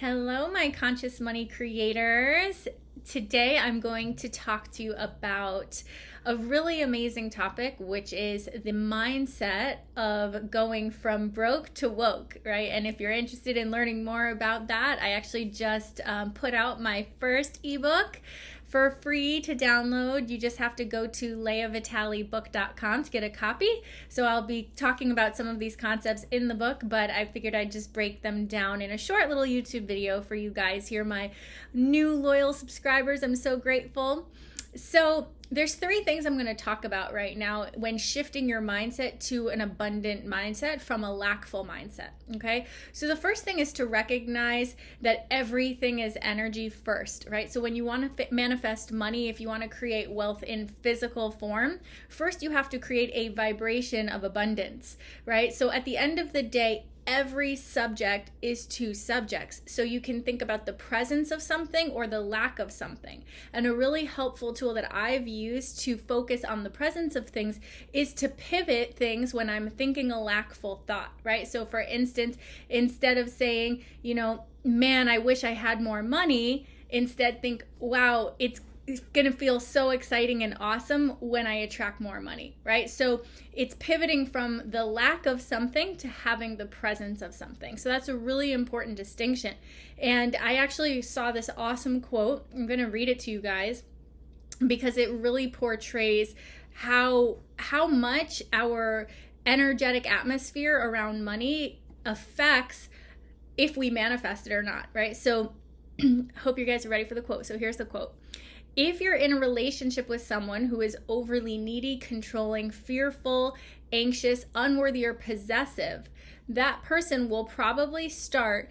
Hello, my conscious money creators. Today I'm going to talk to you about a really amazing topic, which is the mindset of going from broke to woke, right? And if you're interested in learning more about that, I actually just put out my first ebook for free to download. You just have to go to leahvitalibook.com to get a copy. So I'll be talking about some of these concepts in the book, but I figured I'd just break them down in a short little YouTube video for you guys. You're my new loyal subscribers. I'm so grateful. So there's three things I'm going to talk about right now when shifting your mindset to an abundant mindset from a lackful mindset. Okay. So the first thing is to recognize that everything is energy first, right? So when you want to manifest money, if you want to create wealth in physical form, first you have to create a vibration of abundance, right? So at the end of the day, every subject is two subjects. So you can think about the presence of something or the lack of something. And a really helpful tool that I've used to focus on the presence of things is to pivot things when I'm thinking a lackful thought, right? So for instance, instead of saying, man, I wish I had more money, instead think, wow, it's going to feel so exciting and awesome when I attract more money, right? So it's pivoting from the lack of something to having the presence of something. So that's a really important distinction. And I actually saw this awesome quote. I'm going to read it to you guys because it really portrays how much our energetic atmosphere around money affects if we manifest it or not, right? So hope you guys are ready for the quote. So here's the quote. If you're in a relationship with someone who is overly needy, controlling, fearful, anxious, unworthy, or possessive, that person will probably start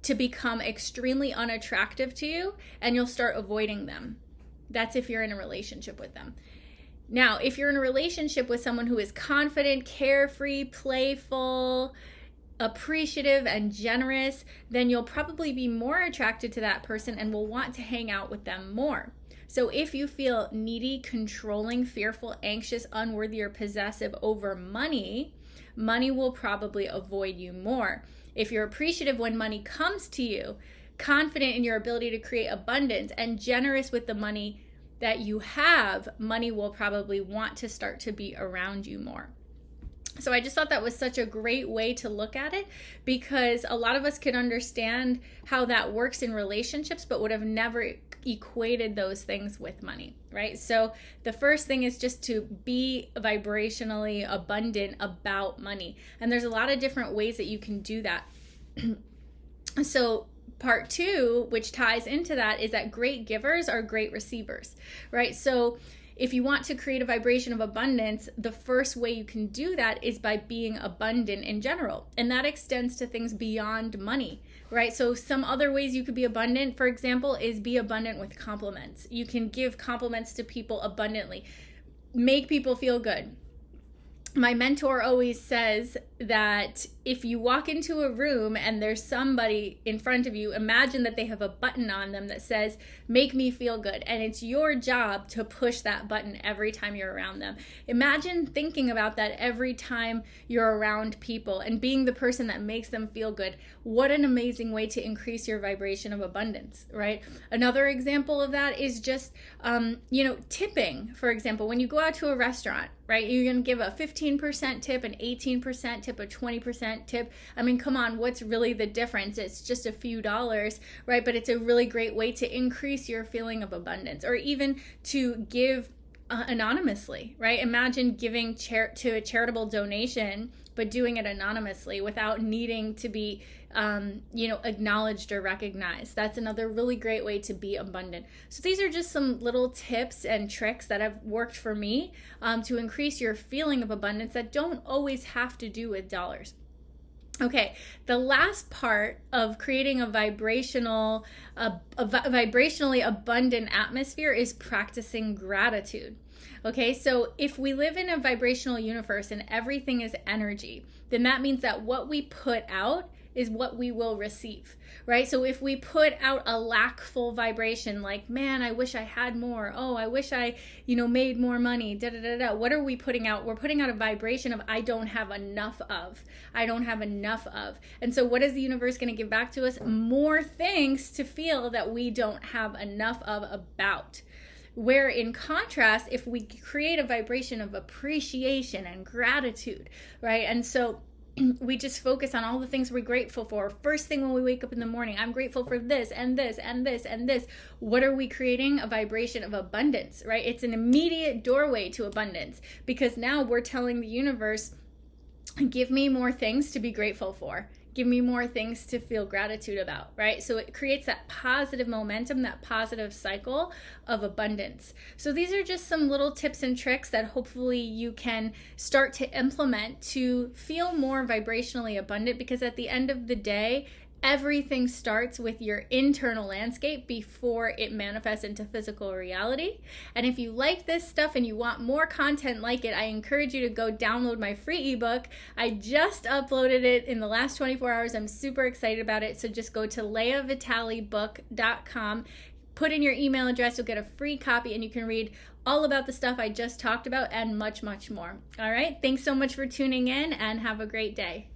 to become extremely unattractive to you and you'll start avoiding them. That's if you're in a relationship with them. Now, if you're in a relationship with someone who is confident, carefree, playful, appreciative, and generous, then you'll probably be more attracted to that person and will want to hang out with them more. So if you feel needy, controlling, fearful, anxious, unworthy, or possessive over money, money will probably avoid you more. If you're appreciative when money comes to you, confident in your ability to create abundance, and generous with the money that you have, money will probably want to start to be around you more. So I just thought that was such a great way to look at it because a lot of us can understand how that works in relationships, but would have never equated those things with money, right? So the first thing is just to be vibrationally abundant about money. And there's a lot of different ways that you can do that. So part two, which ties into that, is that great givers are great receivers, right? So if you want to create a vibration of abundance, the first way you can do that is by being abundant in general. And that extends to things beyond money, right? So some other ways you could be abundant, for example, is be abundant with compliments. You can give compliments to people abundantly. Make people feel good. My mentor always says that if you walk into a room and there's somebody in front of you, imagine that they have a button on them that says, make me feel good. And it's your job to push that button every time you're around them. Imagine thinking about that every time you're around people and being the person that makes them feel good. What an amazing way to increase your vibration of abundance, right? Another example of that is just, tipping, for example. When you go out to a restaurant, right, you're going to give a 15% tip, an 18% tip, a 20% tip. I mean, come on, what's really the difference? It's just a few dollars, right? But it's a really great way to increase your feeling of abundance, or even to give anonymously, right? Imagine giving to a charitable donation, but doing it anonymously without needing to be, acknowledged or recognized. That's another really great way to be abundant. So these are just some little tips and tricks that have worked for me to increase your feeling of abundance that don't always have to do with dollars. Okay, the last part of creating a vibrationally abundant atmosphere is practicing gratitude. Okay, so if we live in a vibrational universe and everything is energy, then that means that what we put out is what we will receive, right? So if we put out a lackful vibration, like, man, I wish I had more. Oh, I wish I, made more money. What are we putting out? We're putting out a vibration of, I don't have enough of. I don't have enough of. And so what is the universe going to give back to us? More things to feel that we don't have enough of about. Where in contrast, if we create a vibration of appreciation and gratitude, right? And so we just focus on all the things we're grateful for. First thing when we wake up in the morning, I'm grateful for this and this and this and this. What are we creating? A vibration of abundance, right? It's an immediate doorway to abundance, because now we're telling the universe, give me more things to be grateful for. Give me more things to feel gratitude about, right? So it creates that positive momentum, that positive cycle of abundance. So these are just some little tips and tricks that hopefully you can start to implement to feel more vibrationally abundant, because at the end of the day, everything starts with your internal landscape before it manifests into physical reality. And if you like this stuff and you want more content like it, I encourage you to go download my free ebook. I just uploaded it in the last 24 hours. I'm super excited about it. So just go to leahvitalibook.com, put in your email address, you'll get a free copy, and you can read all about the stuff I just talked about and much, much more. All right. Thanks so much for tuning in, and have a great day.